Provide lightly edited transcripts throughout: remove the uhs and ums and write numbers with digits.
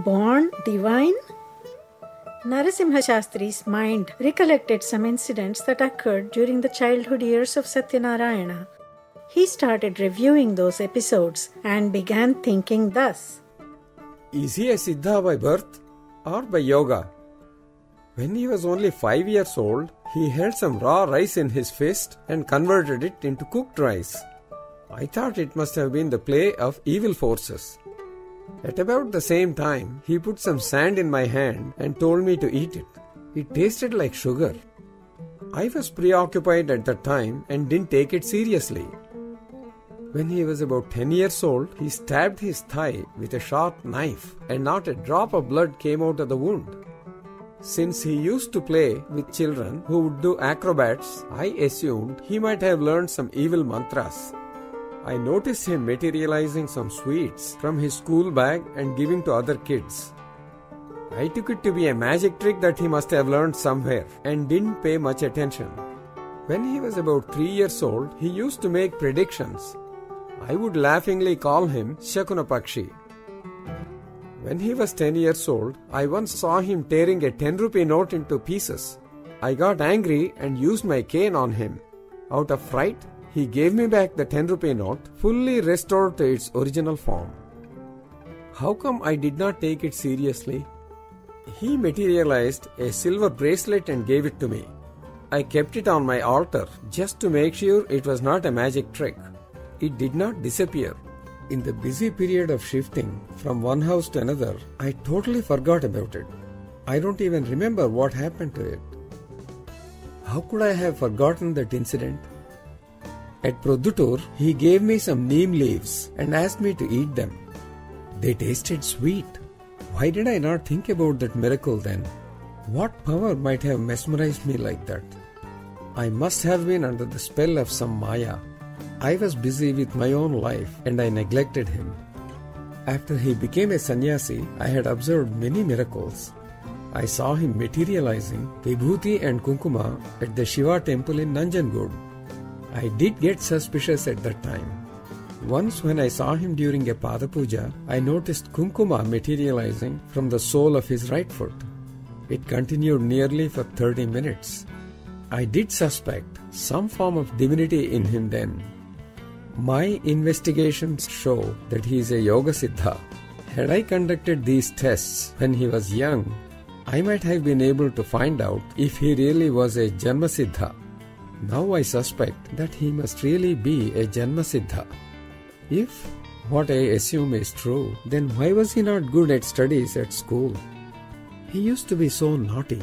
Born divine? Narasimha Sastri's mind recollected some incidents that occurred during the childhood years of Satyanarayana. He started reviewing those episodes and began thinking thus. Is he a Siddha by birth or by yoga? When he was only 5 years old, he held some raw rice in his fist and converted it into cooked rice. I thought it must have been the play of evil forces. At about the same time, he put some sand in my hand and told me to eat it. It tasted like sugar. I was preoccupied at that time and didn't take it seriously. When he was about 10 years old, he stabbed his thigh with a sharp knife and not a drop of blood came out of the wound. Since he used to play with children who would do acrobats, I assumed he might have learned some evil mantras. I noticed him materializing some sweets from his school bag and giving to other kids. I took it to be a magic trick that he must have learned somewhere and didn't pay much attention. When he was about 3 years old, he used to make predictions. I would laughingly call him Shakunapakshi. When he was 10 years old, I once saw him tearing a 10-rupee note into pieces. I got angry and used my cane on him. Out of fright, he gave me back the 10-rupee note, fully restored to its original form. How come I did not take it seriously? He materialized a silver bracelet and gave it to me. I kept it on my altar just to make sure it was not a magic trick. It did not disappear. In the busy period of shifting from one house to another, I totally forgot about it. I don't even remember what happened to it. How could I have forgotten that incident? At Produttur, he gave me some neem leaves and asked me to eat them. They tasted sweet. Why did I not think about that miracle then? What power might have mesmerized me like that? I must have been under the spell of some Maya. I was busy with my own life and I neglected him. After he became a sannyasi, I had observed many miracles. I saw him materializing Vibhuti and Kunkuma at the Shiva temple in Nanjangud. I did get suspicious at that time. Once when I saw him during a Pada Puja, I noticed Kunkuma materializing from the sole of his right foot. It continued nearly for 30 minutes. I did suspect some form of divinity in him then. My investigations show that he is a Yoga Siddha. Had I conducted these tests when he was young, I might have been able to find out if he really was a Janma Siddha. Now I suspect that he must really be a Janma Siddha. If what I assume is true, then why was he not good at studies at school? He used to be so naughty.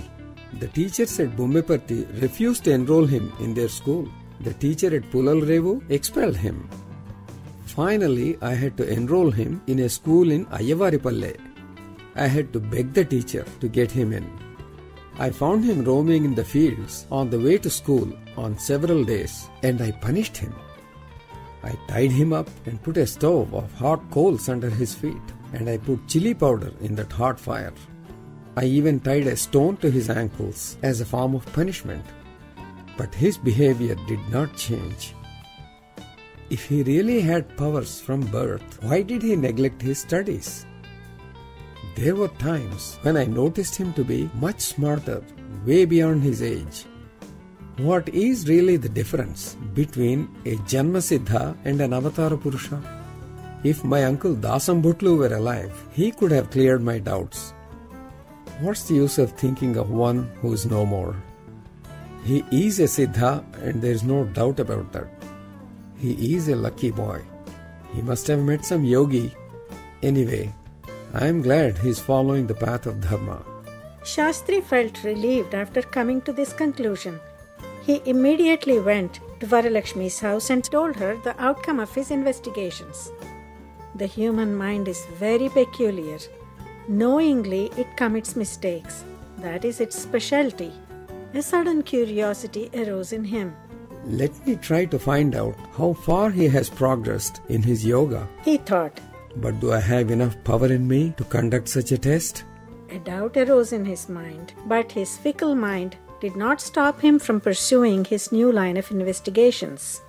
The teachers at Bumbeparthi refused to enroll him in their school. The teacher at Pulalrevu expelled him. Finally, I had to enroll him in a school in Ayavaripalle. I had to beg the teacher to get him in. I found him roaming in the fields on the way to school on several days and I punished him. I tied him up and put a stove of hot coals under his feet and I put chili powder in that hot fire. I even tied a stone to his ankles as a form of punishment. But his behavior did not change. If he really had powers from birth, why did he neglect his studies? There were times when I noticed him to be much smarter, way beyond his age. What is really the difference between a Janma Siddha and an Avatara Purusha? If my uncle Dasambhutlu were alive, he could have cleared my doubts. What's the use of thinking of one who is no more? He is a Siddha and there is no doubt about that. He is a lucky boy. He must have met some yogi. Anyway, I am glad he is following the path of Dharma. Shastri felt relieved after coming to this conclusion. He immediately went to Varalakshmi's house and told her the outcome of his investigations. The human mind is very peculiar. Knowingly, it commits mistakes. That is its specialty. A sudden curiosity arose in him. Let me try to find out how far he has progressed in his yoga, he thought. But do I have enough power in me to conduct such a test? A doubt arose in his mind, but his fickle mind did not stop him from pursuing his new line of investigations.